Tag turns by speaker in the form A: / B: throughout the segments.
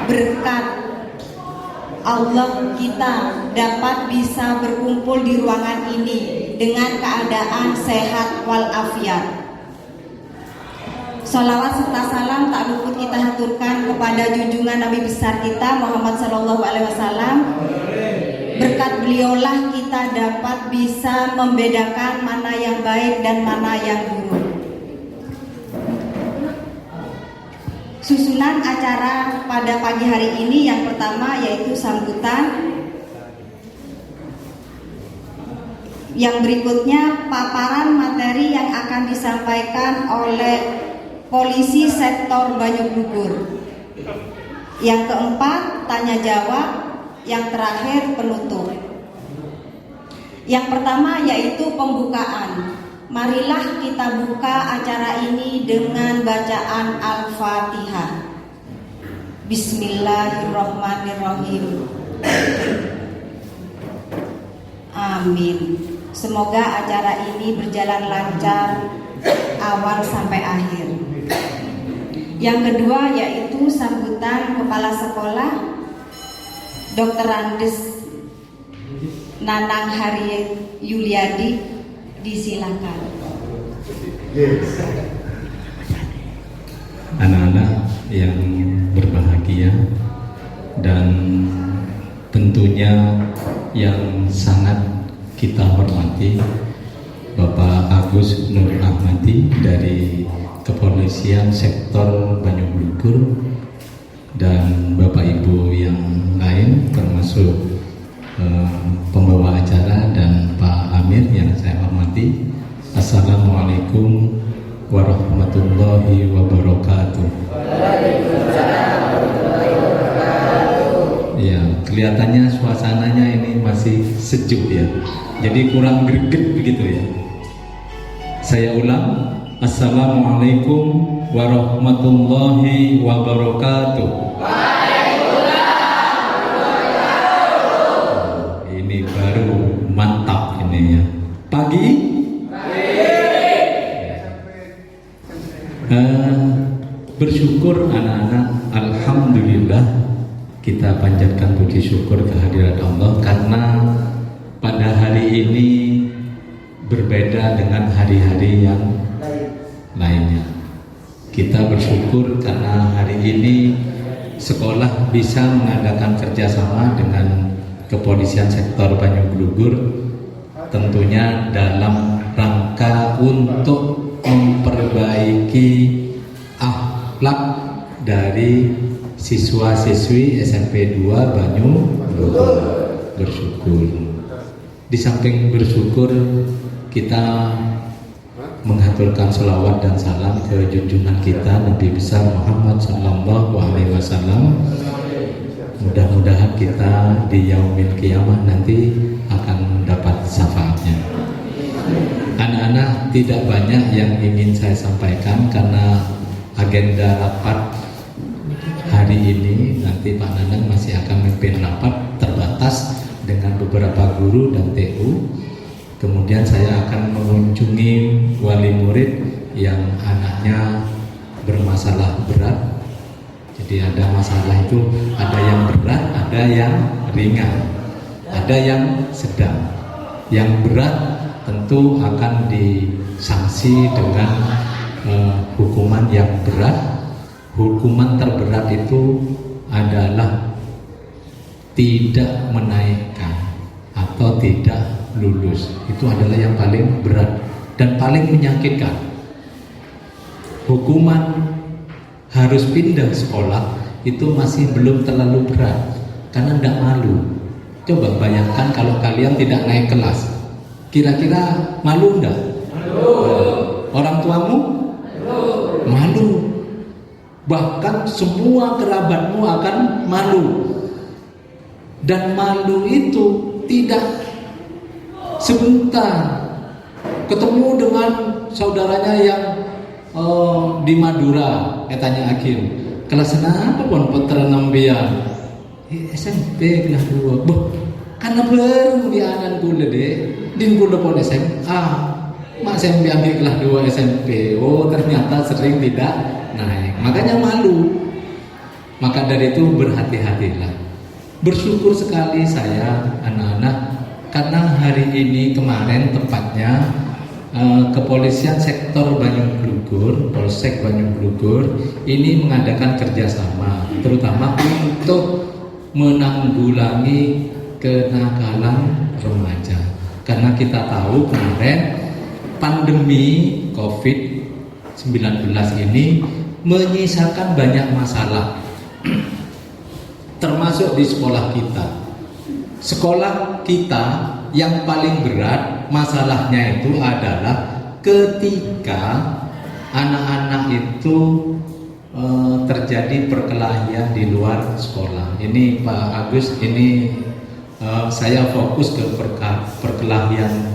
A: berkat Allah kita dapat bisa berkumpul di ruangan ini dengan keadaan sehat walafiat. Sholawat serta salam tak luput kita haturkan kepada junjungan Nabi besar kita Muhammad Sallallahu Alaihi Wasallam. Berkat beliaulah kita dapat bisa membedakan mana yang baik dan mana yang buruk. Susunan acara pada pagi hari ini yang pertama yaitu sambutan. Yang berikutnya paparan materi yang akan disampaikan oleh Polisi Sektor Banyuglugur. Yang keempat tanya jawab. Yang terakhir penutup. Yang pertama yaitu pembukaan. Marilah kita buka acara ini dengan bacaan Al-Fatihah. Bismillahirrahmanirrahim. Amin. Semoga acara ini berjalan lancar awal sampai akhir. Yang kedua yaitu sambutan Kepala Sekolah Dr. Andes Nanang Hari Yuliadi, disilakan.
B: Anak-anak yang berbahagia dan tentunya yang sangat kita hormati, Bapak Agus Nur Ahmadi dari Kepolisian Sektor Banyuglugur dan Bapak Ibu yang lain termasuk pembawa acara dan Pak Amir yang saya hormati. Assalamualaikum warahmatullahi wabarakatuh. Ya, kelihatannya suasananya ini masih sejuk ya. Jadi kurang greget begitu ya. Saya ulang. Assalamualaikum warahmatullahi wabarakatuh. Ini baru mantap ini ya. Pagi? Bersyukur anak-anak, alhamdulillah kita panjatkan puji syukur kehadirat Allah karena pada hari ini berbeda dengan hari-hari yang lainnya. Kita bersyukur karena hari ini sekolah bisa mengadakan kerjasama dengan Kepolisian Sektor Banyuglugur, tentunya dalam rangka untuk memperbaiki akhlak dari siswa-siswi SMP 2 Banyuglugur. Bersyukur. Di samping bersyukur, kita mengaturkan sholawat dan salam ke junjungan kita Nabi besar Muhammad Sallallahu Alaihi Wasallam. Mudah-mudahan kita di yaumil qiyamah nanti akan mendapat syafaatnya. Anak-anak, tidak banyak yang ingin saya sampaikan karena agenda rapat hari ini nanti Pak Nanang masih akan memimpin rapat terbatas dengan beberapa guru dan TU. Kemudian saya akan mengunjungi wali murid yang anaknya bermasalah berat. Jadi ada masalah itu, ada yang berat, ada yang ringan, ada yang sedang. Yang berat tentu akan disanksi dengan hukuman yang berat. Hukuman terberat itu adalah tidak menaikkan atau tidak lulus. Itu adalah yang paling berat dan paling menyakitkan. Hukuman harus pindah sekolah itu masih belum terlalu berat karena tidak malu. Coba bayangkan kalau kalian tidak naik kelas, kira-kira malu enggak? Malu. Orang tuamu? Malu. Malu. Bahkan semua kerabatmu akan malu. Dan malu itu tidak sebentar. Ketemu dengan saudaranya yang di Madura, tanya Akim, kelas apa pun putra nambian? SMP kelas 2. Boh, karena baru di anan kula deh, din kula pun SMA. Mak saya ambil kelas 2 SMP. Oh, ternyata sering tidak naik. Makanya malu. Maka dari itu berhati-hatilah. Bersyukur sekali saya anak-anak karena hari ini kemarin tepatnya Kepolisian Sektor Banyu Blugur, Polsek Banyu Blugur ini mengadakan kerjasama terutama untuk menanggulangi kenakalan remaja. Karena kita tahu kemarin pandemi COVID-19 ini menyisakan banyak masalah termasuk di sekolah kita. Sekolah kita yang paling berat masalahnya itu adalah ketika anak-anak itu terjadi perkelahian di luar sekolah. Ini Pak Agus, ini saya fokus ke perkelahian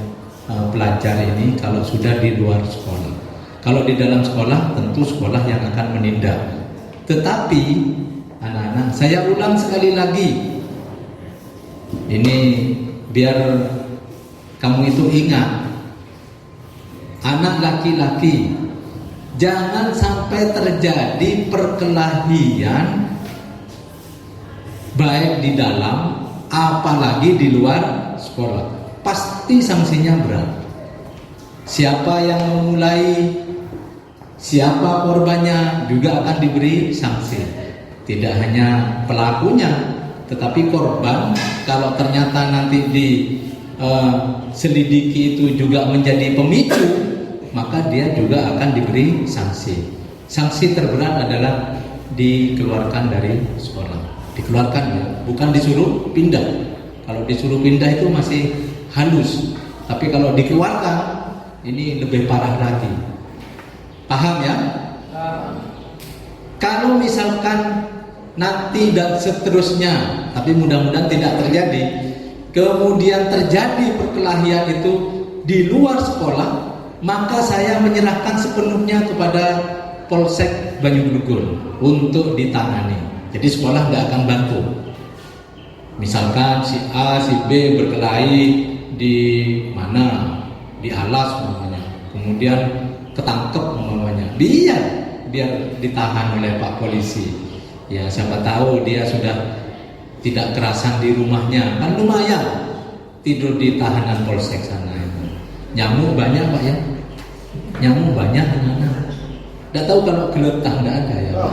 B: pelajar ini kalau sudah di luar sekolah. Kalau di dalam sekolah tentu sekolah yang akan menindak. Tetapi anak-anak, saya ulang sekali lagi, ini biar kamu itu ingat, anak laki-laki jangan sampai terjadi perkelahian baik di dalam apalagi di luar sekolah. Pasti sanksinya berat. Siapa yang memulai, siapa korbannya juga akan diberi sanksi. Tidak hanya pelakunya, tetapi korban kalau ternyata nanti diselidiki itu juga menjadi pemicu, maka dia juga akan diberi sanksi. Sanksi terberat adalah dikeluarkan dari sekolah. Dikeluarkan ya, bukan disuruh pindah. Kalau disuruh pindah itu masih halus, tapi kalau dikeluarkan ini lebih parah lagi. Paham ya? Kalau misalkan nanti dan seterusnya, tapi mudah-mudahan tidak terjadi, kemudian terjadi perkelahian itu di luar sekolah, maka saya menyerahkan sepenuhnya kepada Polsek Banyu Blugur untuk ditangani. Jadi sekolah nggak akan bantu. Misalkan si A, si B berkelahi di mana, di alas namanya, kemudian ketangkep namanya, biar ditahan oleh Pak Polisi. Ya siapa tahu dia sudah tidak kerasan di rumahnya, kan lumayan tidur di tahanan polsek sana itu. Nyamuk banyak Pak ya, nyamuk banyak anak-anak. Tidak tahu kalau geletah nggak ada ya Pak.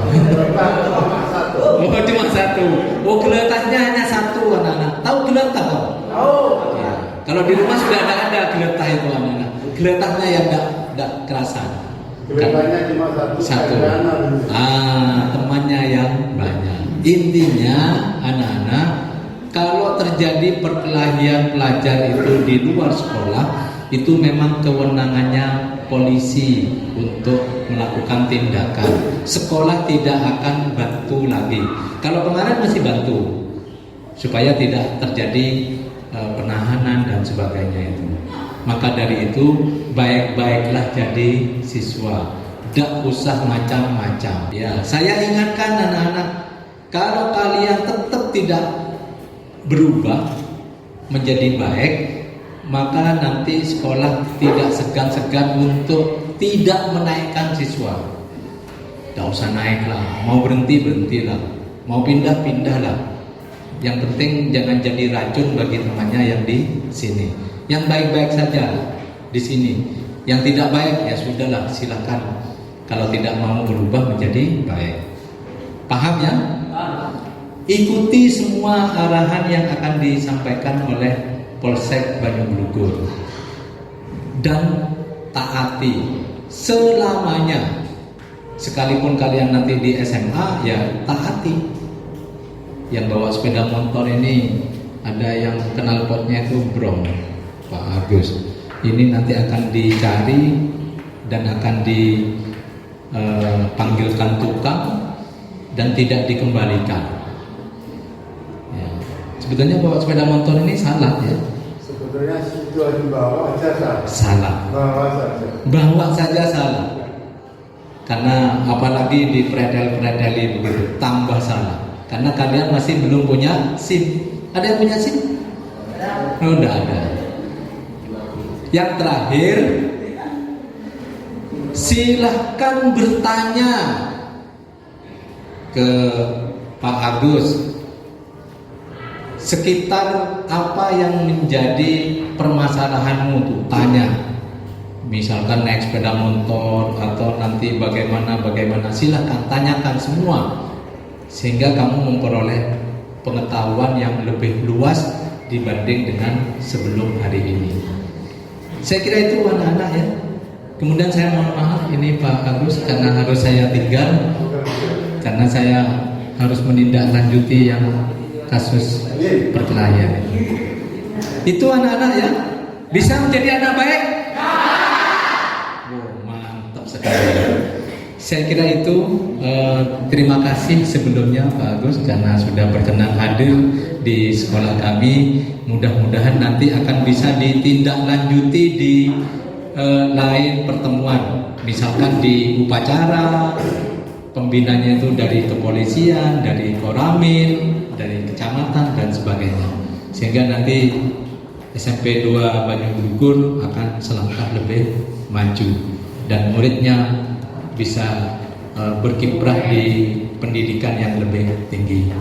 B: Oh cuma satu. Oh geletahnya hanya satu anak-anak. Tahu geletah Pak? Tahu. Ya. Kalau di rumah sudah ada geletah itu anak-anak. Geletahnya yang nggak kerasan. Geletahnya cuma satu. Temannya yang banyak. Intinya anak-anak, kalau terjadi perkelahian pelajar itu di luar sekolah, itu memang kewenangannya polisi untuk melakukan tindakan. Sekolah tidak akan bantu lagi. Kalau kemarin masih bantu supaya tidak terjadi penahanan dan sebagainya itu. Maka dari itu baik-baiklah jadi siswa, tidak usah macam-macam. Ya, saya ingatkan anak-anak, kalau kalian tetap tidak berubah menjadi baik, maka nanti sekolah tidak segan-segan untuk tidak menaikkan siswa. Tidak usah naiklah, mau berhentilah, mau pindah-pindahlah. Yang penting jangan jadi racun bagi temannya yang di sini. Yang baik-baik saja di sini. Yang tidak baik ya sudahlah, silakan. Kalau tidak mau berubah menjadi baik. Paham ya? Ikuti semua arahan yang akan disampaikan oleh Polsek Banyu Blugur dan taati selamanya. Sekalipun kalian nanti di SMA ya taati. Yang bawa sepeda motor ini ada yang knalpotnya itu brong Pak Agus. Ini nanti akan dicari dan akan dipanggilkan tukang dan tidak dikembalikan. Ya. Sebetulnya bawa sepeda motor ini salah ya.
C: Sebetulnya situasi bawa saja
B: salah. Bawa saja salah. Karena apalagi di predel-predeli begitu, tambah salah. Karena kalian masih belum punya SIM. Ada yang punya SIM? Oh, enggak ada. Yang terakhir, silahkan bertanya ke Pak Agus, sekitar apa yang menjadi permasalahanmu tuh, tanya. Misalkan naik sepeda motor atau nanti bagaimana, silakan tanyakan semua sehingga kamu memperoleh pengetahuan yang lebih luas dibanding dengan sebelum hari ini. Saya kira itu anak-anak ya. Kemudian saya mohon maaf ini Pak Agus karena harus saya tinggal karena saya harus menindaklanjuti yang kasus perkelahian. Itu anak-anak ya, bisa menjadi anak baik? Oh, mantap sekali. Saya kira itu terima kasih sebelumnya Pak Agus karena sudah berkenan hadir di sekolah kami. Mudah-mudahan nanti akan bisa ditindaklanjuti di lain pertemuan, misalkan di upacara pembinanya itu dari kepolisian, dari Koramil, dari kecamatan dan sebagainya, sehingga nanti SMP 2 Banyuglugur akan selangkah lebih maju dan muridnya bisa berkiprah di pendidikan yang lebih tinggi.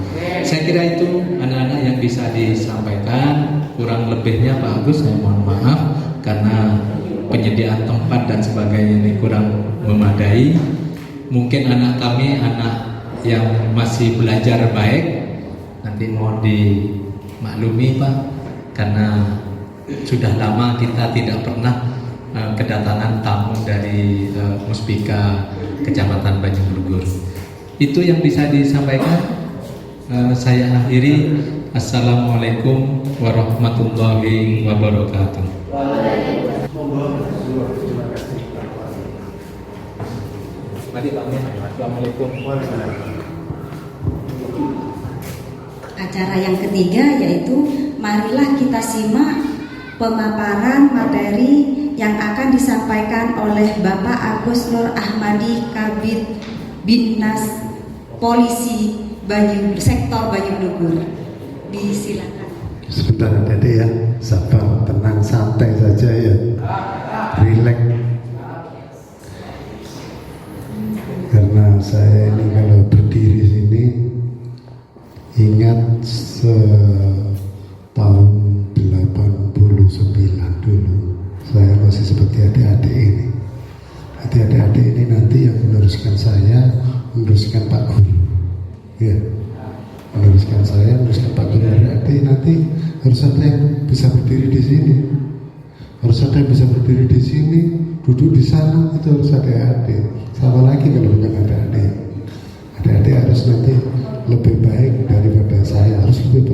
B: Saya kira itu anak-anak yang bisa disampaikan. Kurang lebihnya Pak Agus saya mohon maaf karena penyediaan tempat dan sebagainya ini kurang memadai. Mungkin anak kami anak yang masih belajar baik, nanti mohon dimaklumi Pak, karena sudah lama kita tidak pernah kedatangan tamu dari Muspika Kecamatan Banyuglugur. Itu yang bisa disampaikan. Saya akhiri. Assalamualaikum warahmatullahi wabarakatuh. Assalamualaikum.
A: Acara yang ketiga yaitu marilah kita simak pemaparan materi yang akan disampaikan oleh Bapak Agus Nur Ahmadi Kabid Binnas Polisi Sektor Banyuglugur. Disilakan.
D: Sebentar Dede ya, sabar, tenang, santai saja ya, rileks. Karena saya ini kalau berdiri sini ingat tahun 89 dulu saya masih seperti adik-adik ini. Adik-adik ini nanti yang meneruskan saya, meneruskan Pak Guru, ya, meneruskan saya, meneruskan Pak Guru. Adik nanti harus ada yang bisa berdiri di sini, harus ada yang bisa berdiri di sini, duduk di sana, itu harus adik-adik. Sama lagi kalau bukan adik-adik. Adik-adik harus nanti lebih baik daripada saya, harus lebih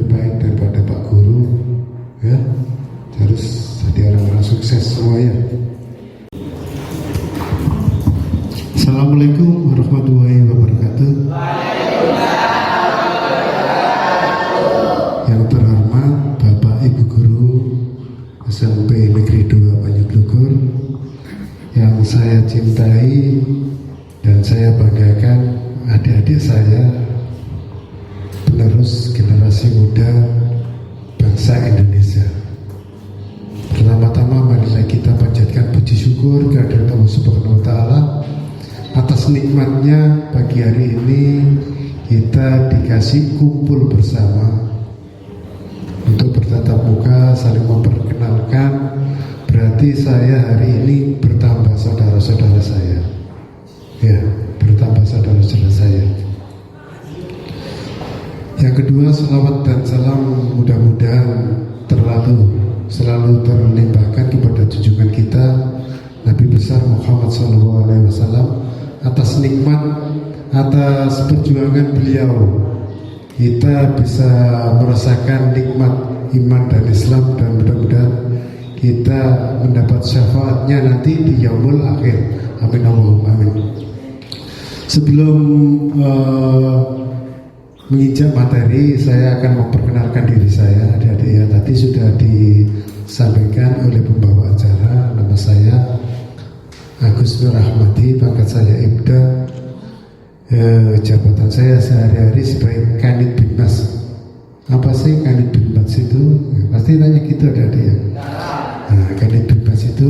D: baik daripada Pak Guru, ya, harus jadi orang-orang sukses semua ya. Assalamualaikum warahmatullahi wabarakatuh. Yang terhormat Bapak Ibu Guru SMP Negeri 2 Banyuglugur, yang saya cintai dan saya banggakan, adik-adik saya penerus generasi muda bangsa Indonesia. Pertama-tama marilah kita panjatkan puji syukur kehadirat Allah Subhanahu wa Ta'ala atas nikmatnya pagi hari ini kita dikasih kumpul bersama untuk bertatap muka, saling memperkenalkan. Berarti saya hari ini bertambah saudara-saudara saya, ya, bertambah saudara-saudara saya. Yang kedua, selawat dan salam mudah-mudahan selalu terlimpahkan kepada junjungan kita Nabi besar Muhammad SAW. Atas nikmat, atas perjuangan beliau, kita bisa merasakan nikmat iman dan Islam, dan mudah-mudahan kita mendapat syafaatnya nanti di yaumul akhir. Amin Allahumma amin. Sebelum menginjak materi, saya akan memperkenalkan diri saya. Adik-adik ya, tadi sudah disampaikan oleh pembawa acara. Nama saya Agus Nur Ahmadi, pangkat saya Ibda. Jabatan saya sehari-hari sebagai Kanit Binmas. Apa sih Kanit Binmas itu? Pasti tanya gitu adik-adik ya. Nah, Kanit Binmas itu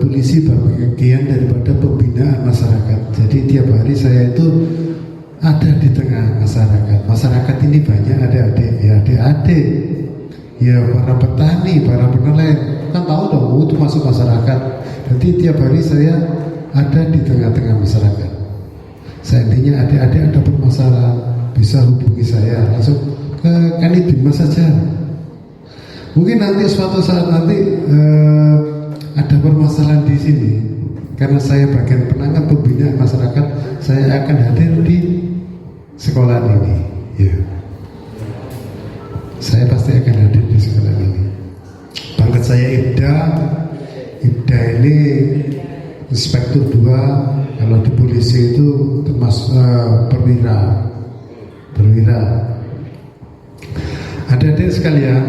D: polisi bagian daripada pembinaan masyarakat. Jadi tiap hari hari saya itu ada di tengah masyarakat. Masyarakat ini banyak adik-adik, ya adik-adik, ya para petani, para penelayan, kan tahu dong, itu masuk masyarakat. Jadi tiap hari saya ada di tengah-tengah masyarakat. Seandainya adik-adik ada permasalahan, bisa hubungi saya langsung ke Kanidima saja. Mungkin nanti suatu saat nanti ada permasalahan di sini, karena saya bagian penanganan pembinaan masyarakat, saya akan hadir di sekolah ini. Ya, saya pasti akan hadir di sekolah ini. Pangkat saya Ibda ini Inspektur 2, kalau di polisi itu termasuk perwira. Adik-adik sekalian,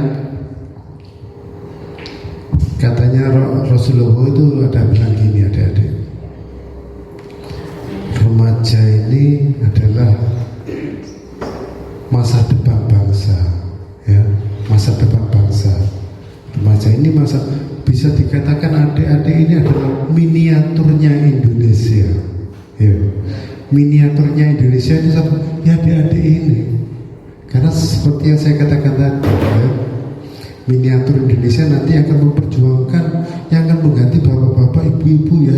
D: katanya Rasulullah itu ada bilang gini, adik-adik, remaja ini adalah masa depan bangsa, ya, masa depan bangsa. Remaja ini masa, bisa dikatakan adik-adik ini adalah miniaturnya Indonesia, ya. Miniaturnya Indonesia itu ya adik-adik ini, karena seperti yang saya katakan tadi, ya, miniatur Indonesia nanti akan memperjuangkan, yang akan mengganti bapak-bapak, ibu-ibu, ya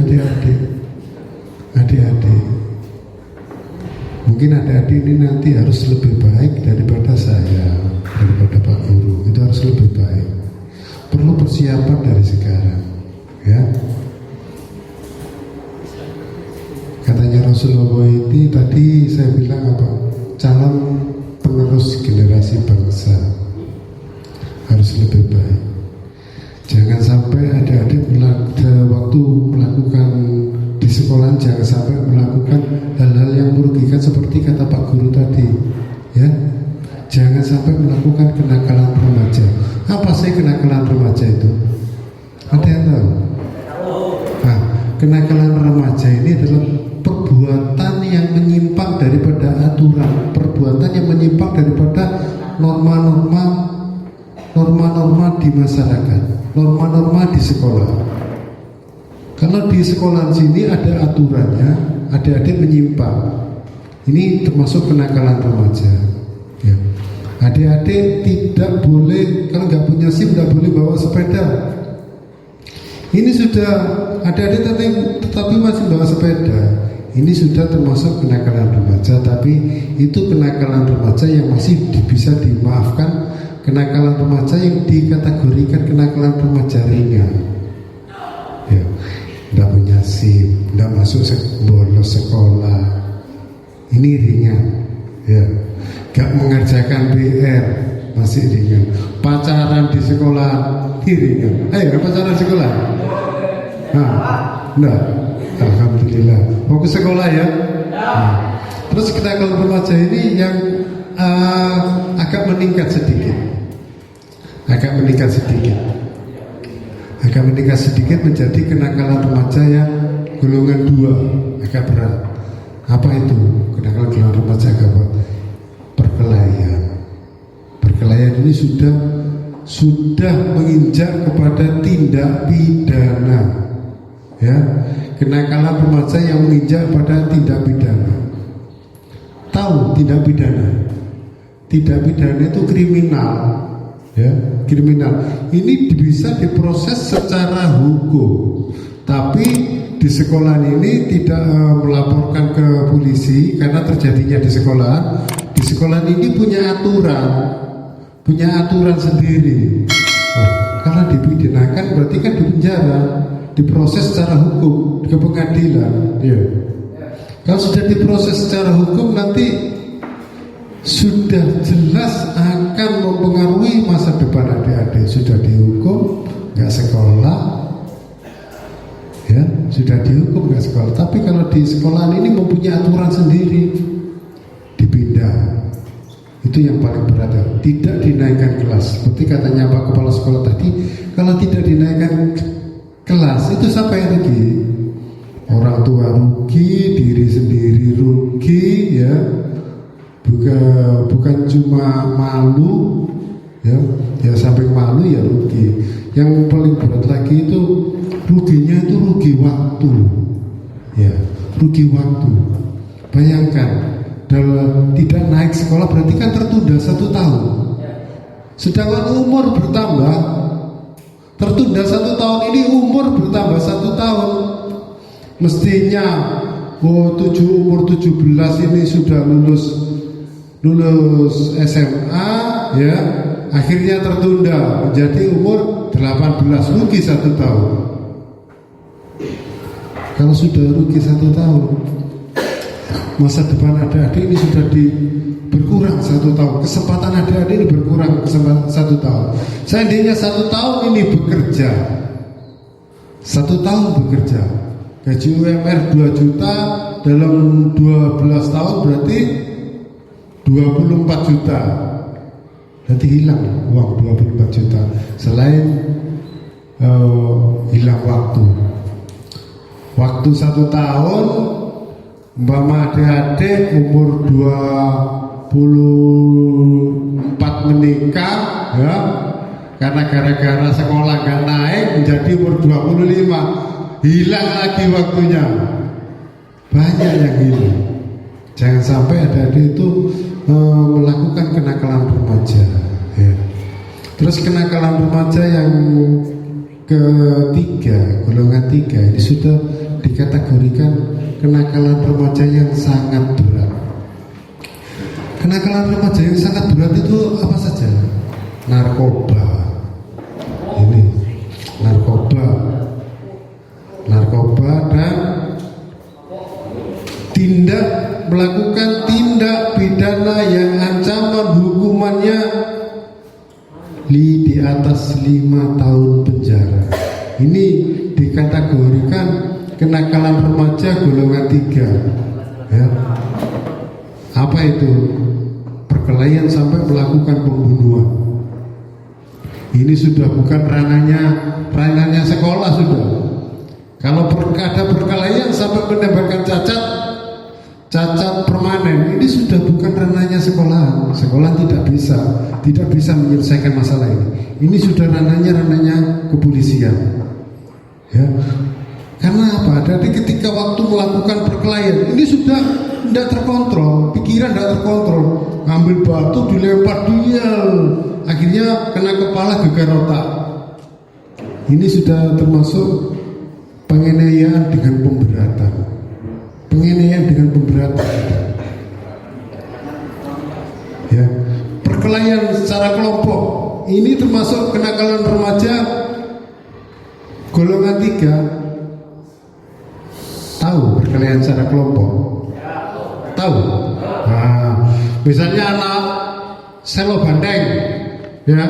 D: adik-adik. Mungkin adik-adik ini nanti harus lebih baik daripada saya, daripada Pak Guru. Itu harus lebih baik. Perlu persiapan dari sekarang, ya. Katanya Rasulullah ini tadi saya bilang apa? Calon penerus generasi bangsa harus lebih baik. Jangan sampai adik-adik waktu melakukan di sekolah, jangan sampai melakukan hal-hal yang merugikan seperti kata Pak Guru tadi, ya. Jangan sampai melakukan kenakalan remaja. Apa sih kenakalan remaja itu? Ada yang tahu? Nah, kenakalan remaja ini adalah perbuatan yang menyimpang daripada aturan, perbuatan yang menyimpang daripada norma-norma di masyarakat, norma-norma di sekolah. Kalau di sekolah sini ada aturannya, adik-adik menyimpang, ini termasuk kenakalan remaja, ya. Adik-adik tidak boleh, kalau nggak punya SIM nggak boleh bawa sepeda. Ini sudah adik-adik tetapi masih bawa sepeda. Ini sudah termasuk kenakalan remaja, tapi itu kenakalan remaja yang masih bisa dimaafkan, kenakalan remaja yang dikategorikan kenakalan remaja ringan. Ya, tidak punya SIM, tidak masuk bolos sekolah, ini ringan. Ya, gak mengerjakan PR, masih ringan. Pacaran di sekolah, ini ringan. Ayo, pacaran di sekolah. Nah, enggak. Alhamdulillah. Mau ke sekolah ya. Nah, terus kenakalan remaja ini yang agak meningkat sedikit. Agak meningkat sedikit menjadi kenakalan remaja yang golongan 2, agak berat. Apa itu? Kenakalan remaja agak berat. Perkelahian ini sudah menginjak kepada tindak pidana, ya. Kenakalan remaja yang menginjak pada tindak pidana. Tahu tindak pidana? Tindak pidana itu kriminal, ya, kriminal. Ini bisa diproses secara hukum, tapi di sekolah ini tidak melaporkan ke polisi karena terjadinya di sekolah. Di sekolah ini punya aturan sendiri. Kalau dipidanakan berarti kan di penjara, diproses secara hukum ke pengadilan. Ya. Kalau sudah diproses secara hukum, nanti sudah jelas akan mempengaruhi masa depan adik-adik. Sudah dihukum, nggak sekolah, ya, sudah dihukum nggak sekolah. Tapi kalau di sekolah ini mempunyai aturan sendiri, dipindah. Itu yang paling berat, ya. Tidak dinaikkan kelas. Seperti katanya Pak Kepala Sekolah tadi, kalau tidak dinaikkan kelas itu siapa yang rugi? Orang tua rugi, diri sendiri rugi, ya. Bukan cuma malu, ya sampai malu ya rugi. Yang paling berat lagi itu ruginya itu rugi waktu, ya, rugi waktu. Bayangkan, tidak naik sekolah berarti kan tertunda 1 tahun. Sedangkan umur bertambah, tertunda 1 tahun ini umur bertambah 1 tahun. Mestinya umur 17 ini sudah lulus SMA, ya, akhirnya tertunda jadi umur 18, rugi 1 tahun. Kalau sudah rugi 1 tahun, masa depan adik-adik ini sudah berkurang 1 tahun. Kesempatan adik-adik ini berkurang 1 tahun. Seandainya 1 tahun ini bekerja, 1 tahun bekerja, gaji UMR 2 juta dalam 12 tahun berarti 24 juta. Berarti hilang uang 24 juta. Selain hilang waktu. Waktu 1 tahun, umpama adik-adik umur 24 menikah, ya, karena gara-gara sekolah gak naik menjadi umur 25, hilang lagi waktunya. Banyak yang hilang. Jangan sampai adik-adik itu melakukan kenakalan remaja, ya. Terus kenakalan remaja yang ketiga, golongan 3 ini sudah dikategorikan kenakalan remaja yang sangat berat. Kenakalan remaja yang sangat berat itu apa saja? Narkoba. Ini narkoba dan melakukan tindak pidana yang ancaman hukumannya di atas 5 tahun penjara. Ini dikategorikan kenakalan remaja golongan 3, ya. Apa itu? Perkelahian sampai melakukan pembunuhan. Ini sudah bukan ranahnya sekolah sudah. Kalau ada perkelahian sampai menembakkan cacat permanen, ini sudah bukan ranahnya sekolah. Sekolah tidak bisa menyelesaikan masalah ini. Ini sudah ranahnya kepolisian, ya. Karena apa? Jadi ketika waktu melakukan perkelahian ini sudah tidak terkontrol, pikiran tidak terkontrol, ngambil batu dilempar dia, akhirnya kena kepala gegar otak. Ini sudah termasuk penganiayaan dengan pemberatan. Ya, perkelahian secara kelompok ini termasuk kenakalan remaja golongan 3. Tahu perkelahian secara kelompok? Tahu? Nah, misalnya anak selo bandeng, ya,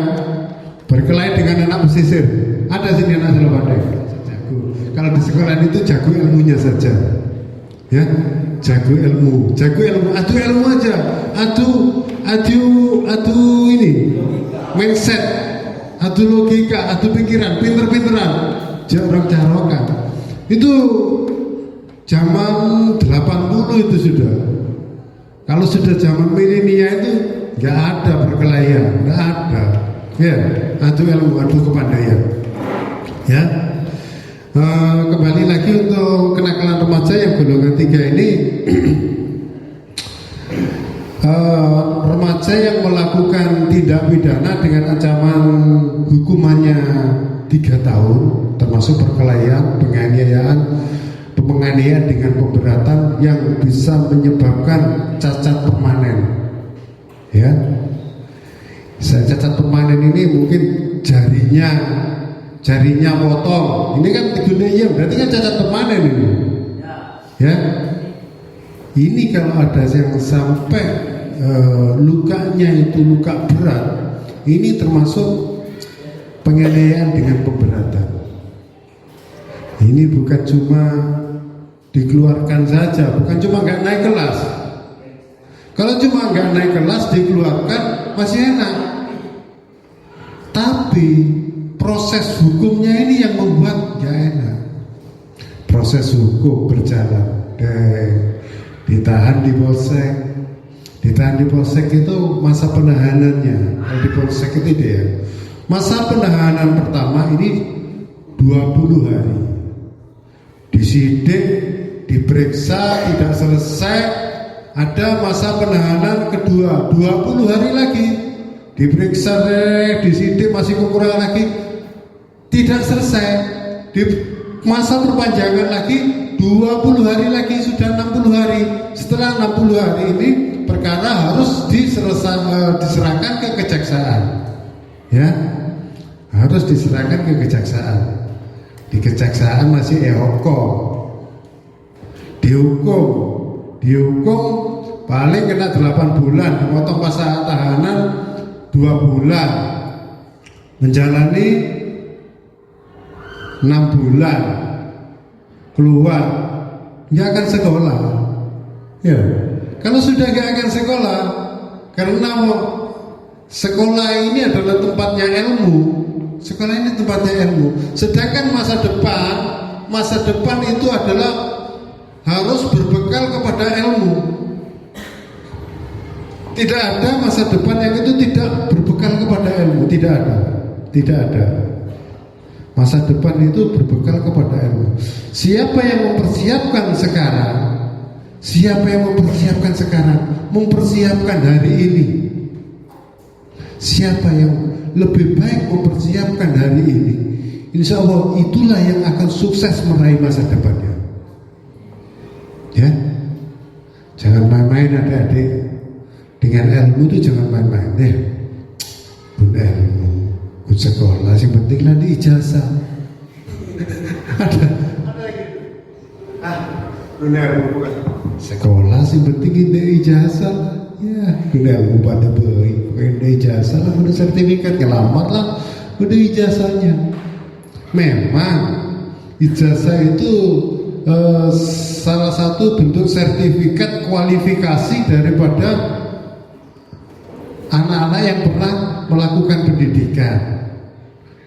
D: berkelahi dengan anak pesisir. Ada sini anak selo bandeng. Kalau di sekolah itu jago ilmunya saja, ya, jago ilmu, adu ilmu aja, adu ini, mindset, adu logika, adu pikiran, pinter-pinteran, jarok-jarokan. Itu zaman 80 itu sudah. Kalau sudah zaman milenial itu nggak ada perkelahian, nggak ada, ya, adu ilmu, adu kepandaian, ya. Kembali lagi untuk kenakalan remaja yang golongan 3 ini. Remaja yang melakukan tindak pidana dengan ancaman hukumannya 3 tahun, termasuk perkelahian, penganiayaan dengan pemberatan yang bisa menyebabkan cacat permanen, ya. Cacat permanen ini mungkin jarinya potong, ini kan gunanya berarti kan cacat permanen ini, ya. Ini kalau ada yang sampai lukanya itu luka berat, ini termasuk penganiayaan dengan pemberatan. Ini bukan cuma dikeluarkan saja, bukan cuma nggak naik kelas. Kalau cuma nggak naik kelas dikeluarkan masih enak, tapi proses hukumnya ini yang membuat gak enak. Proses hukum berjalan, ditahan di polsek itu masa penahanannya. Kalau di polsek itu dia, masa penahanan pertama ini 20 hari, disidik, diperiksa, tidak selesai, ada masa penahanan kedua 20 hari lagi, diperiksa disidik masih kekurangan lagi, tidak selesai, di masa perpanjangan lagi 20 hari lagi, sudah 60 hari. Setelah 60 hari ini perkara harus diserahkan ke kejaksaan, ya, harus diserahkan ke kejaksaan. Di kejaksaan masih dihukum paling kena 8 bulan, memotong masa tahanan 2 bulan, menjalani 6 bulan, keluar, nggak akan sekolah. Ya, kalau sudah nggak akan sekolah, karena sekolah ini adalah tempatnya ilmu, sekolah ini tempatnya ilmu. Sedangkan masa depan itu adalah harus berbekal kepada ilmu. Tidak ada masa depan yang itu tidak berbekal kepada ilmu, tidak ada. Masa depan itu berbekal kepada ilmu. Siapa yang mempersiapkan sekarang, mempersiapkan hari ini. Siapa yang lebih baik mempersiapkan hari ini, insya Allah itulah yang akan sukses meraih masa depannya. Ya, jangan main-main adik-adik dengan ilmu itu, jangan main-main ya. Pun ilmu, pun sekolah, yang penting lah di ijazah. ada gitu. Ilmu bukan sekolah, yang penting di ijazah. Ya, udah ilmu pada baik, udah ijazah lah, udah sertifikat, ngelamar lah, udah ijazahnya. Memang ijazah itu salah satu bentuk sertifikat kualifikasi daripada anak-anak yang pernah melakukan pendidikan.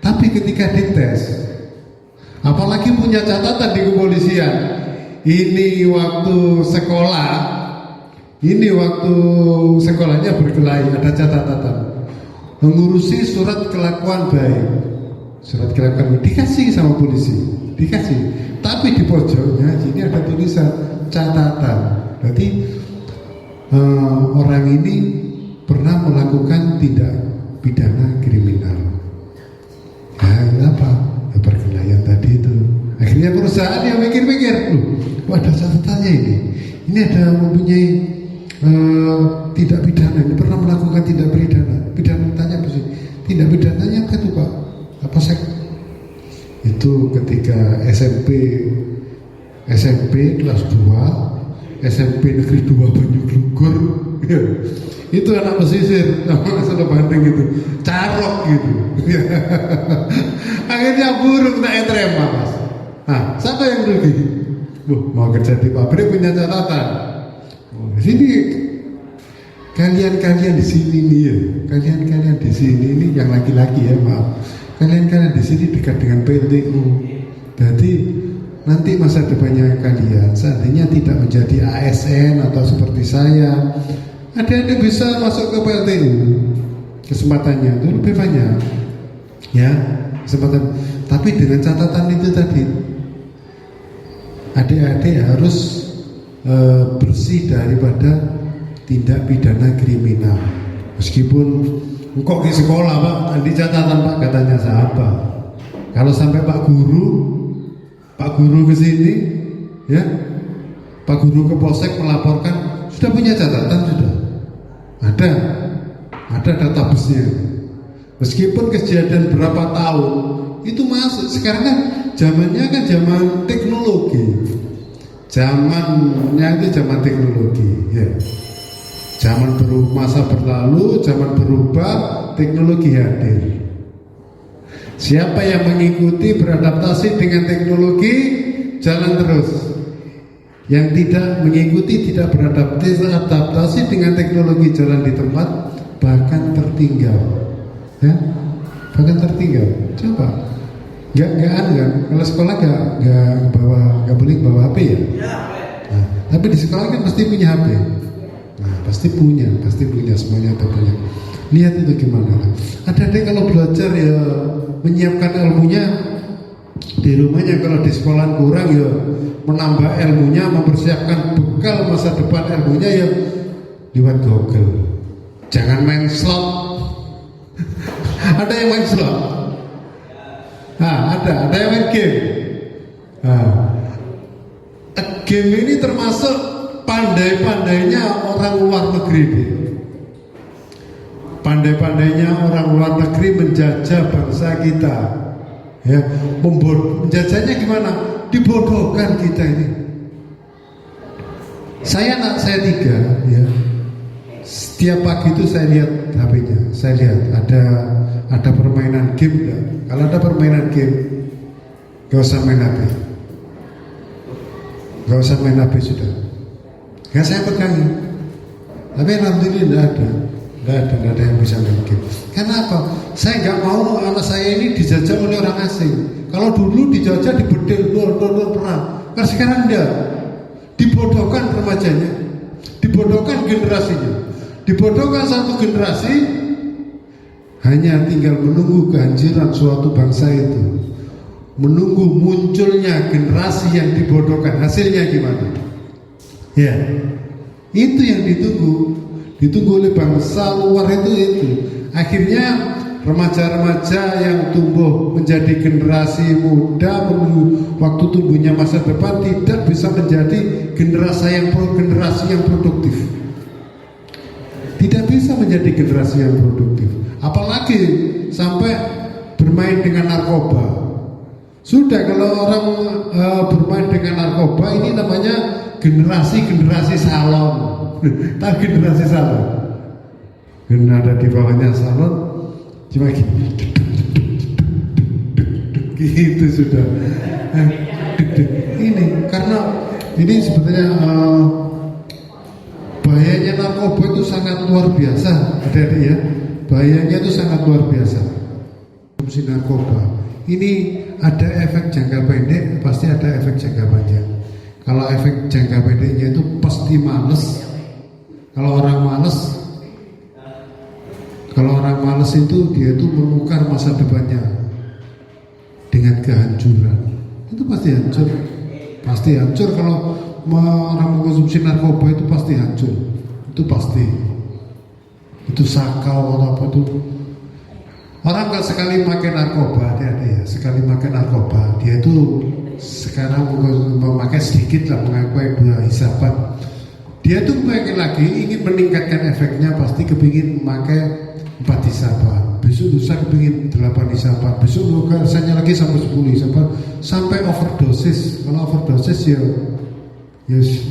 D: Tapi ketika dites, apalagi punya catatan di kepolisian, ini waktu sekolahnya berkelahi, ada catatan mengurusi surat kelakuan baik, dikasih sama polisi, dikasih. Tapi di pojoknya sini ada tulisan catatan. Berarti orang ini pernah melakukan tindak pidana kriminal. Nah, apa? Perkelahian tadi itu. Akhirnya perusahaan yang mikir-mikir, ada catatannya ini. Ini ada mempunyai tidak pidana. Ini pernah melakukan tidak pidana. Tanya apa sih? Tindak pidananya apa itu Pak? Apa sih? Itu ketika SMP kelas 2, SMP Negeri 2 Banyuglugur, ya, itu anak pesisir, asal Bandung gitu, carok gitu. Akhirnya burung tak terima Mas. Nah, siapa yang rugi? Mau kerja di pabrik punya catatan. Sini kalian di sini nih ya, kalian di sini ini yang laki-laki ya, maaf. Kalian di sini dekat dengan PLTU. Jadi nanti masa depannya kalian seandainya tidak menjadi ASN atau seperti saya, ada bisa masuk ke PLTU. Kesempatannya itu lebih banyak. Ya, kesempatan. Tapi dengan catatan itu tadi, adik-adik harus bersih daripada tindak pidana kriminal. Meskipun kok di sekolah Pak, di catatan Pak, katanya siapa? Kalau sampai Pak Guru ke sini, ya, Pak Guru ke Polsek melaporkan, sudah punya catatan sudah, ada database-nya. Meskipun kejadian berapa tahun itu masuk. Sekarang kan zamannya kan zaman teknologi, zamannya itu zaman teknologi, ya. Zaman masa berlalu, zaman berubah, teknologi hadir. Siapa yang mengikuti, beradaptasi dengan teknologi, jalan terus. Yang tidak mengikuti, tidak beradaptasi dengan teknologi, jalan di tempat, bahkan tertinggal. Ya? Bahkan tertinggal. Coba, nggak kalau sekolah nggak boleh bawa HP ya. Nah, tapi di sekolah kan pasti punya HP. Nah, pasti punya semuanya punya. Lihat itu gimana. Adik-adik kalau belajar ya menyiapkan ilmunya di rumahnya, kalau di sekolah kurang ya menambah ilmunya, mempersiapkan bekal masa depan ilmunya ya lewat Google. Jangan main slot. Ada yang main slot? Ada yang main game. Game ini termasuk pandai-pandainya orang luar negeri. Pandai-pandainya orang luar negeri menjajah bangsa kita. Ya, menjajahnya gimana? Dibodohkan kita ini. Anak saya 3 ya. Setiap pagi itu saya lihat HP-nya. Saya lihat ada permainan game enggak? Kalau ada permainan game, gak usah main HP. Gak usah main HP sudah. Gak saya pegangin. Tapi alhamdulillah tidak ada yang bisa main game. Karena apa? Saya nggak mau anak saya ini dijajah oleh orang asing. Kalau dulu dijajah dibedil, perang. Kan sekarang enggak. Dibodohkan remajanya, dibodohkan generasinya, dibodohkan satu generasi. Hanya tinggal menunggu kehancuran suatu bangsa itu, menunggu munculnya generasi yang dibodohkan. Hasilnya gimana? Ya, itu yang ditunggu oleh bangsa luar itu. Akhirnya remaja-remaja yang tumbuh menjadi generasi muda waktu tumbuhnya masa depan tidak bisa menjadi generasi yang produktif. Tidak bisa menjadi generasi yang produktif. Apalagi sampai bermain dengan narkoba. Sudah, kalau orang bermain dengan narkoba ini namanya generasi salon. Tahu generasi salon? Karena ada di bawahnya salon, cuma gitu sudah. Ini karena ini sebetulnya bahayanya narkoba itu sangat luar biasa, adik-adik ya. Bahayanya itu sangat luar biasa. Konsumsi narkoba ini ada efek jangka pendek, pasti ada efek jangka panjang. Kalau efek jangka pendeknya itu pasti males. Kalau orang males itu dia itu menukar masa depannya dengan kehancuran. Itu pasti hancur kalau orang mengkonsumsi narkoba itu pasti hancur. Itu pasti. Itu sakau atau apa itu. Orang kalau sekali makan narkoba, sekali makan narkoba, dia itu sekarang memakai sedikit lah, mengaku 2 hisapan. Dia tuh pengen lagi, ingin meningkatkan efeknya, pasti kepingin memakai 4 hisapan. Besok lusa kepingin 8 hisapan. Besok rasanya lagi sampai 10 hisapan, sampai overdosis. Kalau overdosis ya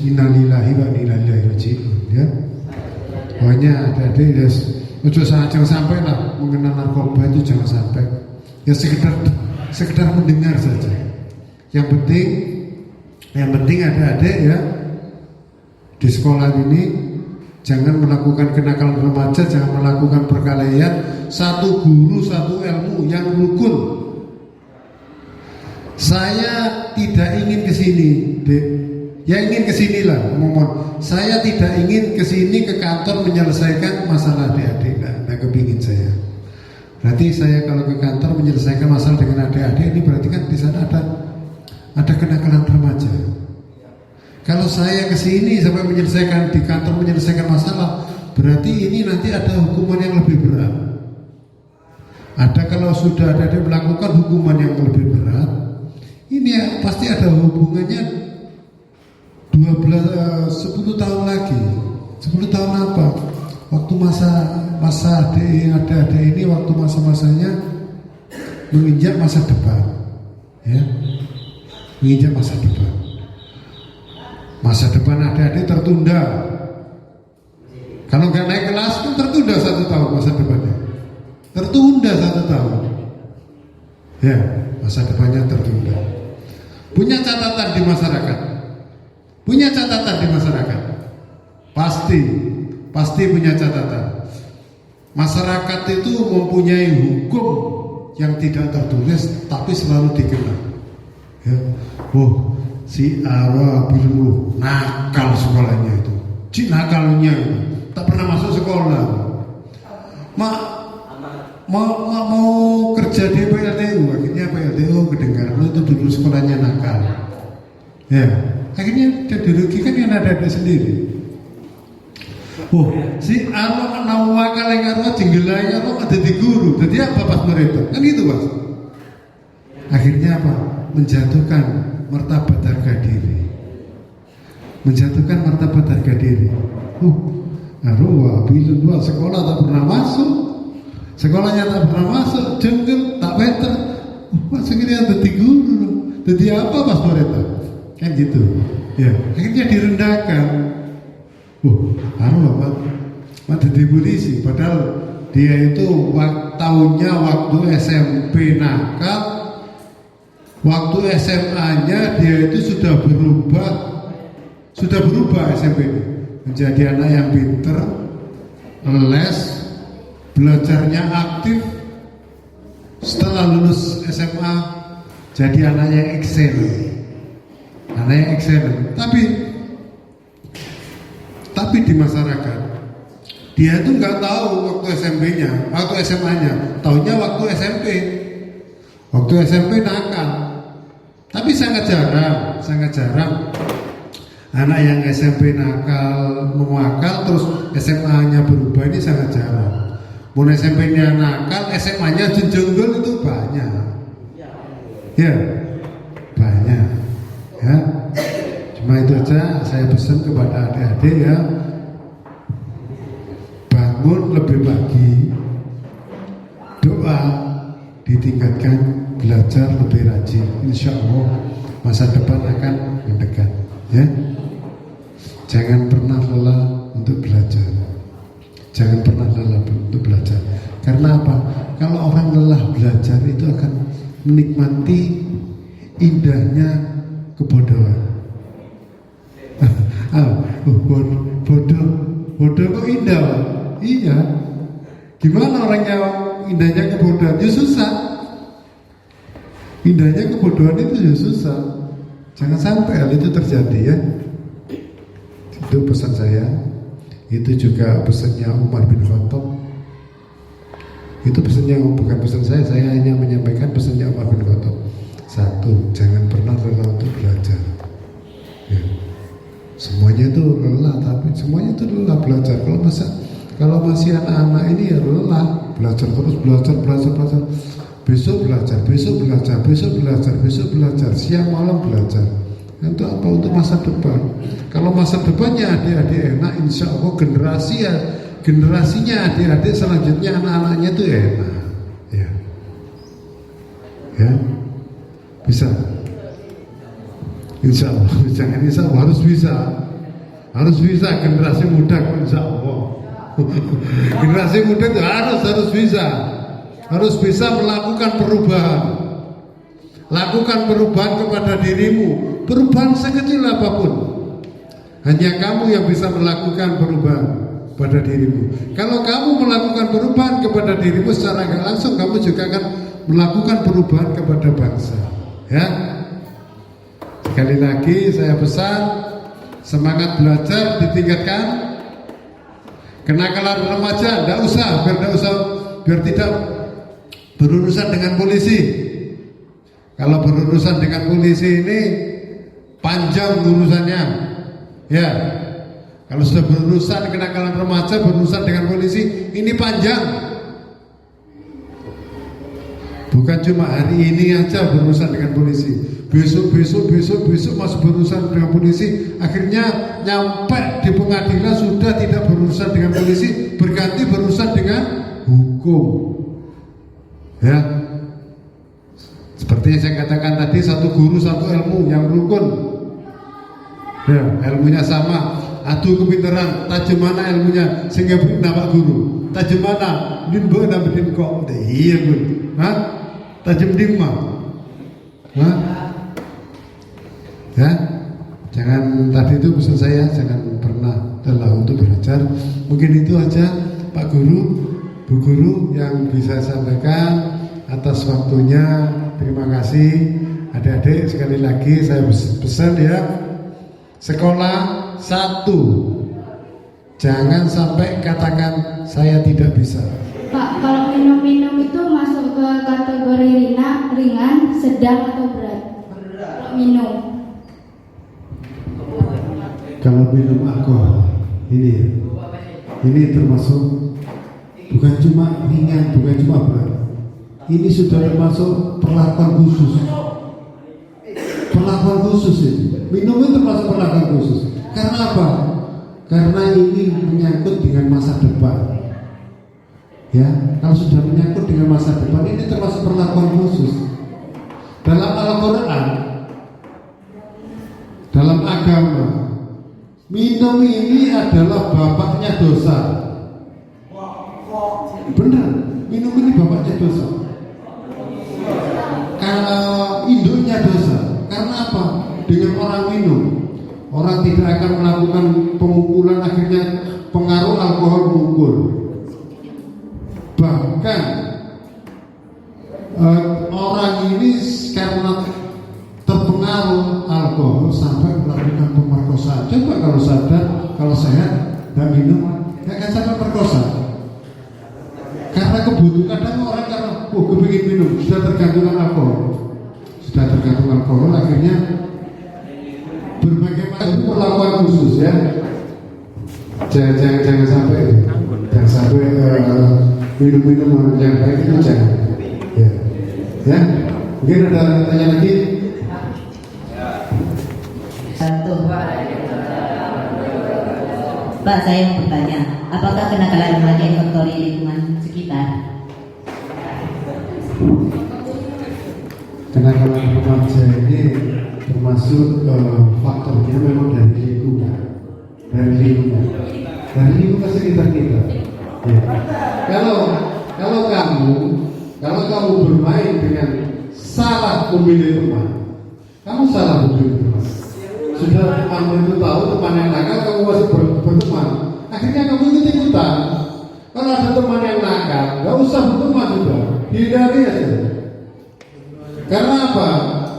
D: innalillahi wa inna ilaihi raji'un ya. Pokoknya adik-adik ya, jangan sampai lah mengenal narkoba itu, jangan sampai. Ya sekedar mendengar saja. Yang penting adik-adik ya, di sekolah ini jangan melakukan kenakalan remaja, jangan melakukan perkelahian. Satu guru, satu ilmu yang rukun. Saya tidak ingin ke sini, Dek. Ya ingin ke sinilah, ngomong. Saya tidak ingin ke sini ke kantor menyelesaikan masalah adik-adik, enggak kepingin saya. Berarti saya kalau ke kantor menyelesaikan masalah dengan adik-adik, ini berarti kan di sana ada kenakalan remaja. Kalau saya ke sini sampai menyelesaikan di kantor menyelesaikan masalah, berarti ini nanti ada hukuman yang lebih berat. Ada kalau sudah ada melakukan hukuman yang lebih berat, ini ya, pasti ada hubungannya 10 tahun lagi. 10 tahun apa? Waktu masa adik ini waktu masa-masanya menginjak masa depan, ya, menginjak masa depan. Masa depan adik-adik tertunda. Kalau nggak naik kelas kan tertunda 1 tahun masa depannya. Tertunda 1 tahun. Ya, masa depannya tertunda. Punya catatan di masyarakat. Pasti punya catatan. Masyarakat itu mempunyai hukum yang tidak tertulis tapi selalu dikenal. Ya. Si Awa biru nakal sekolahnya itu, nakalnya itu tak pernah masuk sekolah. Mau kerja di PLTU, akhirnya PLTU kedengaran itu guru sekolahnya nakal. Ya, akhirnya dia dirugikan yang ada sendiri. Oh, si anu nawakal yang karo jenggelai karo ada di guru. Jadi apa pas mereka? Kan gitu, Mas. Akhirnya apa? Menjatuhkan martabat harga diri. Menjatuhkan martabat harga diri. Aruh, bila sekolah tak pernah masuk. Sekolahnya tak pernah masuk, jenggel, tak better. Masuk ini ada di guru. Jadi apa pas mereka? Kan gitu. Ya, akhirnya direndahkan. Aruh, mati di polisi. Padahal dia itu tahunnya waktu SMP nakal, waktu SMA-nya dia itu sudah berubah SMP ini menjadi anak yang pinter, les, belajarnya aktif. Setelah lulus SMA jadi anak yang excellent, tapi di masyarakat dia itu nggak tahu waktu SMP-nya, waktu SMA-nya, tahunya waktu SMP nakal. Tapi sangat jarang anak yang SMP nakal mewakal terus SMA-nya berubah, ini sangat jarang. Mulai SMP-nya nakal, SMA-nya jenjol itu banyak. Ya, banyak. Ya. Cuma itu aja saya pesan kepada adik-adik ya, bangun lebih pagi, doa, ditingkatkan, belajar lebih rajin. Insya Allah masa depan akan mendekat. Ya, jangan pernah lelah untuk belajar. Jangan pernah lelah untuk belajar. Karena apa? Kalau orang lelah belajar itu akan menikmati indahnya kebodohan. Bodoh kok indah, Pak? Iya. Gimana orangnya indahnya kebodohan? Ya susah. Indahnya kebodohan itu ya susah. Jangan sampai hal itu terjadi ya. Itu pesan saya. Itu juga pesannya Umar bin Khattab. Itu pesannya, bukan pesan saya hanya menyampaikan pesannya Umar bin Khattab. Satu, jangan pernah lelah untuk belajar. Ya. Semuanya itu lelah, tapi semuanya itu lelah belajar. Kalau masih anak-anak ini ya lelah belajar terus, belajar. Besok belajar, siang malam belajar. Untuk apa? Untuk masa depan. Kalau masa depannya adik-adik enak, insya Allah generasinya adik-adik selanjutnya anak-anaknya itu enak. Ya, bisa. Insya Allah, jangan insya Allah, harus bisa generasi muda, insya Allah. Generasi muda itu harus bisa melakukan perubahan. Lakukan perubahan kepada dirimu, perubahan sekecil apapun. Hanya kamu yang bisa melakukan perubahan pada dirimu. Kalau kamu melakukan perubahan kepada dirimu secara nggak langsung, kamu juga akan melakukan perubahan kepada bangsa. Ya. Sekali lagi saya pesan, semangat belajar ditingkatkan. Kenakalan remaja biar tidak berurusan dengan polisi. Kalau berurusan dengan polisi ini panjang urusannya. Ya. Kalau sudah berurusan kenakalan remaja, berurusan dengan polisi, ini panjang. Bukan cuma hari ini aja berurusan dengan polisi. Besok masih berurusan dengan polisi. Akhirnya nyampe di pengadilan sudah tidak berurusan dengan polisi, berganti berurusan dengan hukum. Ya, seperti yang saya katakan tadi, satu guru satu ilmu yang rukun. Ya, ilmunya sama, adu kepintaran, tajam mana ilmunya sehingga nama guru, tajam mana nimba nambahin kok, iya pun, tajam dimma, ya, jangan, tadi itu pesan saya, jangan pernah lelah untuk belajar. Mungkin itu aja Pak Guru, Bu Guru yang bisa saya sampaikan atas waktunya. Terima kasih. Adik-adik, sekali lagi saya pesan ya, sekolah satu, jangan sampai katakan saya tidak bisa.
E: Pak, kalau minum-minum itu masuk ke kategori ringan, sedang atau berat?
A: minum.
D: Kalau minum alkohol ini termasuk bukan cuma ringan, bukan cuma berat. Ini sudah termasuk perlakuan khusus. Perlakuan khusus ini. Minum itu termasuk perlakuan khusus. Karena apa? Karena ini menyangkut dengan masa depan. Ya, kalau sudah menyangkut dengan masa depan, ini termasuk perlakuan khusus. Dalam Al-Quran, dalam agama, minum ini adalah bapaknya dosa. Benar, minum ini bapaknya dosa. Karena induknya dosa. Karena apa? Dengan orang minum, orang tidak akan melakukan pemukulan, akhirnya pengaruh alkohol memukul. Bahkan orang ini karena terpengaruh alkohol sampai melakukan pemerkosaan. Coba kalau sadar, kalau sehat, dan minum, ya akan sampai perkosa. Karena kebutuhan, kadang orang karena kepingin minum, sudah tergantung alkohol, akhirnya berbagai macam perlakuan khusus ya. Jangan sampai minum yang baik itu jangan. Ya, mungkin ada tanya lagi.
E: Satu. Pak, saya mau bertanya, apakah kenakalan remaja yang faktori lingkungan sekitar?
D: Kenakalan remaja ini termasuk faktornya memang dari lingkungan sekitar kita. Ya. Kalau kamu bermain dengan salah memilih teman, kamu salah memilih teman. Sudah temanmu itu tahu teman yang nakal, kamu masih berteman, akhirnya kamu ikut-ikutan. Kalau ada teman yang nakal, gak usah berteman sudah, hindari aja. Karena apa?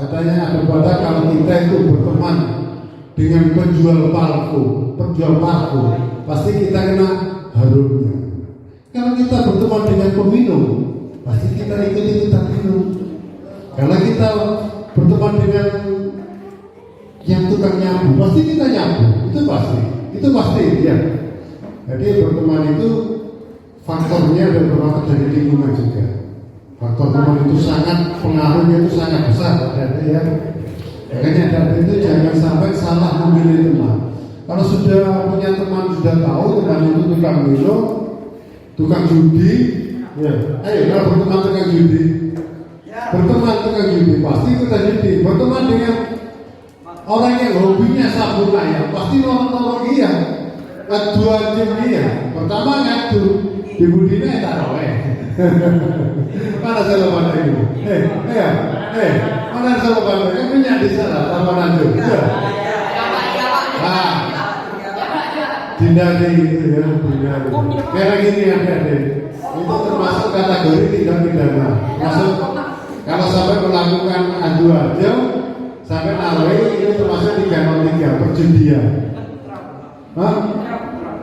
D: Katanya ada pada kalau kita itu berteman dengan penjual parfum, pasti kita kena harumnya. Kalau kita berteman dengan peminum, pasti kita ikut-ikutan minum. Kalau kita berteman dengan yang tukang nyabu, pasti kita nyabu. Itu pasti ya. Jadi berteman itu faktornya dan bermanfaat dari lingkungan juga. Faktor teman itu pengaruhnya itu sangat besar. Ya. Makanya itu jangan sampai salah memilih teman. Kalau sudah punya teman, sudah tahu teman itu tukang minum, tukang judi, ya. Ayo kalau berteman tukang judi, pasti kita judi. Berteman dengan orang yang hobinya sabun ayam, pasti nolong dia, ngaduan dia. Pertama ngadu, di budina taraweh. Mana jawaban itu? Mana jawaban? Kamu nyari salah, sama nanti. Dindari itu ya, dindari. Kayak gini adik-adik, itu termasuk kategori tindak pidana. Masuk kalau sampai melakukan adu aja, sampai narawih ini termasuk 303 perjudian. Hah?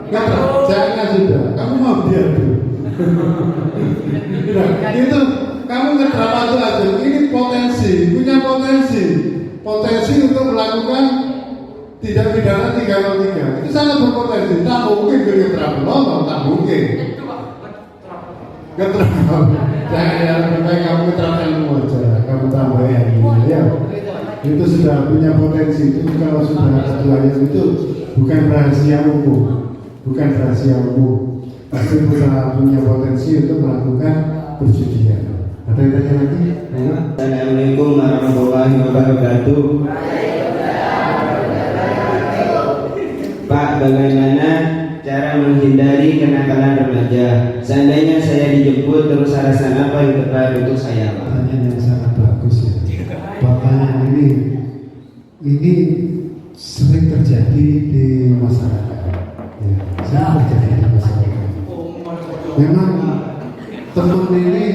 D: Jangan sudah. Kamu mau diadu? Itu kamu ngedrama itu aja. Ini punya potensi untuk melakukan tidak pidana 303. Itu sangat berpotensi. Tak mungkin ngedrama, tak mungkin. Ngedrama. Jangan lebih baik kamu ngedrama ilmu aja. Kamu tambah ilmu ya. Itu sudah punya potensi. Itu kalau sudah keduanya itu bukan rahasia umum. Pasti punya potensi untuk melakukan perjudian. Ada yang tanya lagi?
F: Assalamualaikum warahmatullahi wabarakatuh. Pak, bagaimana cara menghindari kenakalan remaja? Seandainya saya dijemput, terus alasan apa yang tepat untuk saya, Pak?
D: Pertanyaan yang sangat bagus ya. Pertanyaan ini sering terjadi di masyarakat. Ya, sering terjadi di masyarakat. Memang teman ini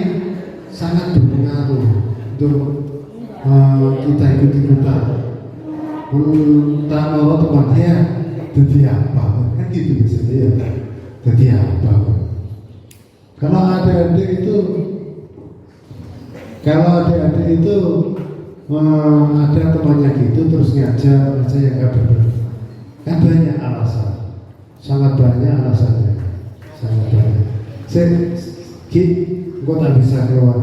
D: sangat berpengaruh untuk kita ikut-ikutan. Tak mau teman dia jadi apa? Kan gitu biasanya ya. Jadi apa? Kalau adik-adik itu ada temannya gitu terus ngajak aja yang gak benar. Kan banyak alasan, sangat banyak alasannya, sangat banyak. Gue tak bisa keluar,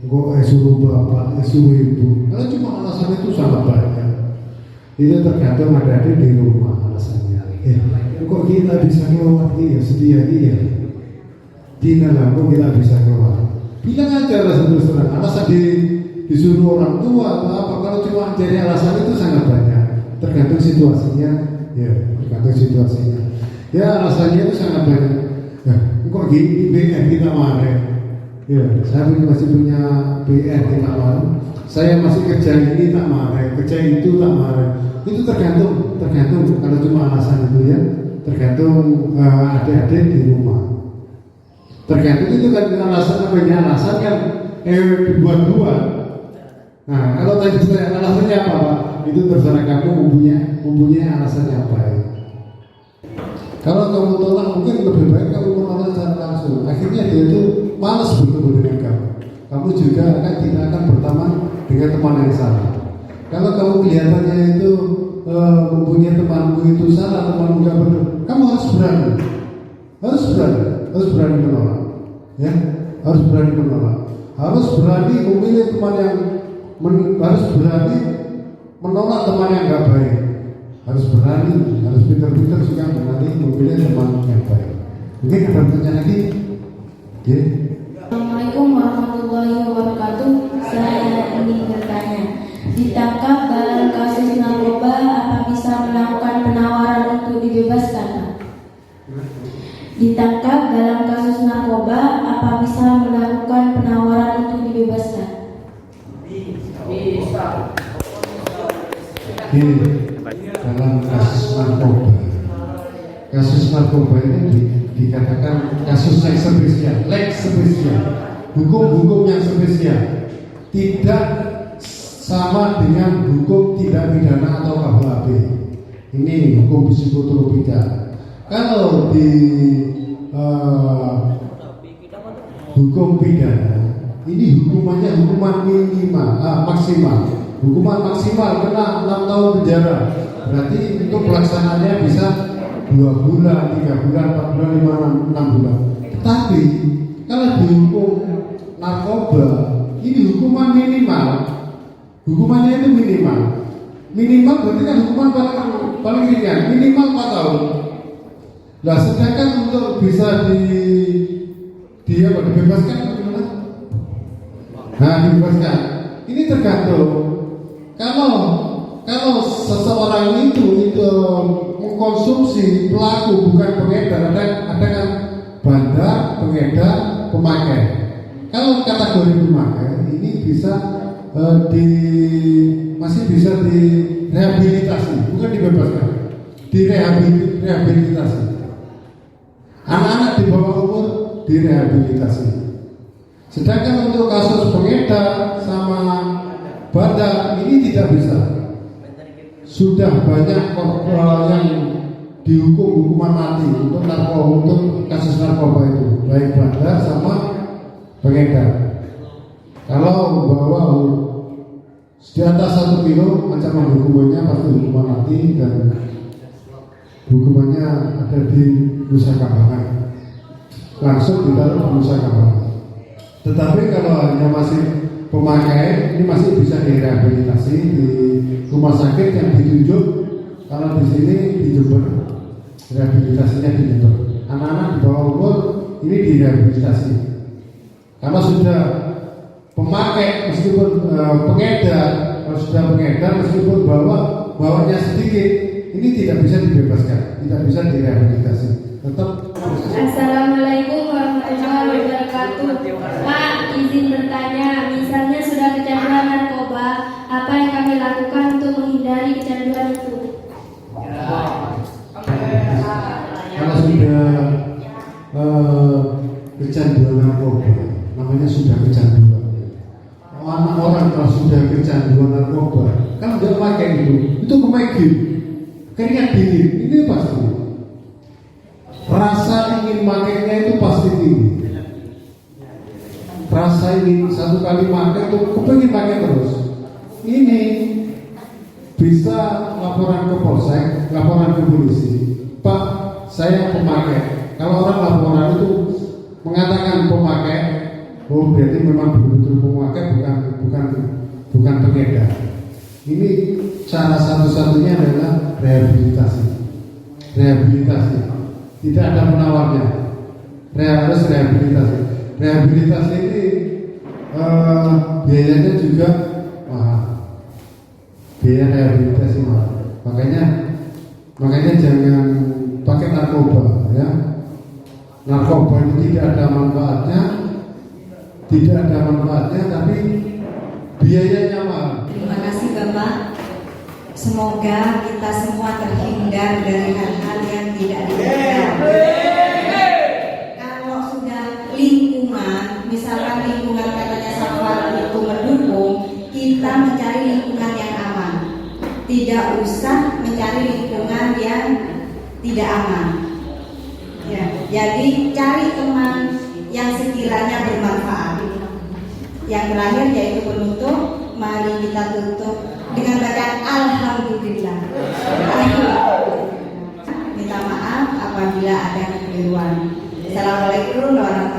D: gue suruh bapak, suruh ibu. Kalau cuma alasan itu sangat banyak. Itu tergantung ada di rumah alasannya. Kok kita bisa keluar ya sedia dia? Tidak lah, kok kita bisa keluar? Bilang aja alasan terus terang. Alasan disuruh orang tua atau apa? Kalau cuma cari alasan itu sangat banyak. Tergantung situasinya, ya tergantung situasinya. Ya alasannya itu sangat banyak. Ya, kok gini BN kita marah? Ya, saya masih punya BN kita marah. Saya masih kerja ini tak marah, kerja itu tak marah. Itu tergantung kalau cuma alasan itu ya, tergantung adik-adik di rumah. Tergantung itu kan alasan yang dibuat-buat. Nah, kalau tadi saya alasannya apa, Pak? Itu terserah kamu mempunyai alasannya apa ya. Kalau kamu tolak mungkin lebih baik kamu menolak secara langsung. Akhirnya dia itu malas bertemu dengan kamu. Kamu juga tidak akan berteman dengan teman yang salah. Kalau kamu kelihatannya itu mempunyai temanmu itu salah, temanmu gak benar, kamu harus berani menolak, ya, harus berani menolak, harus berani memilih teman yang harus berani menolak teman yang gak baik, harus berani, harus pintar-pintar juga berani memilih teman yang baik. Mungkin ada pertanyaan lagi, ya.
G: Assalamualaikum warahmatullahi wabarakatuh. Saya ingin bertanya, ditangkap dalam kasus narkoba, apa bisa melakukan penawaran untuk dibebaskan? Ditangkap dalam kasus narkoba, apa bisa melakukan penawaran untuk dibebaskan?
D: Dalam kasus narkoba ini dikatakan kasus yang spesial, lex spesial, hukum yang spesial, tidak sama dengan hukum tindak pidana atau KUHP. Ini hukum psikotropika. Kalau di hukum pidana, ini hukuman minimal, maksimal. Hukuman maksimal kena 6 tahun penjara. Berarti untuk pelaksanaannya bisa 2 bulan, 3 bulan, 4 bulan, 5, 6 bulan. Tetapi kalau dihukum narkoba, ini hukuman minimal. Hukumannya itu minimal. Minimal berarti kan hukuman paling ringan, minimal 4 tahun. Nah, sedangkan untuk bisa dibebaskan bagaimana? Nah, dibebaskan. Ini tergantung. Kalau seseorang itu mengkonsumsi pelaku bukan pengedar, ada kan bandar, pengedar, pemakai. Kalau kategori pemakai ini masih bisa direhabilitasi, bukan dibebaskan, direhabilitasi. Anak-anak di bawah umur direhabilitasi. Sedangkan untuk kasus pengedar sama bandar ini tidak bisa. Sudah banyak yang dihukum hukuman mati untuk kasus narkoba itu, baik bandar sama pengedar. Kalau bawa di atas 1 kilo, ancaman hukumannya pasti hukuman mati dan hukumannya ada di Nusa Kambangan, langsung ditaruh di Nusa Kambangan. Tetapi kalau hanya masih pemakai, ini masih bisa direhabilitasi di rumah sakit yang ditunjuk. Kalau di sini di Jember, rehabilitasinya di Jember. Anak-anak di bawah umur ini direhabilitasi. Kalau sudah pemakai, meskipun pengedar, kalau sudah pengedar meskipun bawanya sedikit, ini tidak bisa dibebaskan, tidak bisa direhabilitasi. Tetap.
G: Assalamualaikum warahmatullahi wabarakatuh. Pak, izin bertanya, misalnya sudah kecanduan narkoba, apa yang kami lakukan untuk menghindari kecanduan itu?
D: Kalau sudah kecanduan narkoba, namanya sudah kecanduan. Anak orang kalau sudah kecanduan narkoba, kalau dia pakai itu pemain game, keringat dingin, ini pasti. Rasa ingin makainya itu pasti tinggi. Rasa ingin satu kali makan itu kepengen pakai terus. ini bisa laporan ke polsek, laporan ke polisi. Pak, saya pemakai. Kalau orang laporan itu mengatakan pemakai, oh berarti memang betul-betul pemakai, bukan pengedar. Ini cara satu-satunya adalah rehabilitasi. Tidak ada penawarnya. Harus rehabilitasi. Rehabilitasi ini biayanya juga mahal. Biaya rehabilitasi mahal. Makanya jangan pakai narkoba, ya. Narkoba itu tidak ada manfaatnya, tapi biayanya mahal.
A: Terima kasih Bapak. Semoga kita semua terhindar dari hal-hal yang tidak diinginkan. Kalau sudah lingkungan, misalkan lingkungan katanya Safar itu mendukung, kita mencari lingkungan yang aman. Tidak usah mencari lingkungan yang tidak aman. Ya, jadi cari teman yang sekiranya bermanfaat. Yang terakhir yaitu penutup, mari kita tutup dengan bacaan Alhamdulillah. Minta maaf apabila ada kekeliruan. Assalamualaikum warahmatullahi wabarakatuh.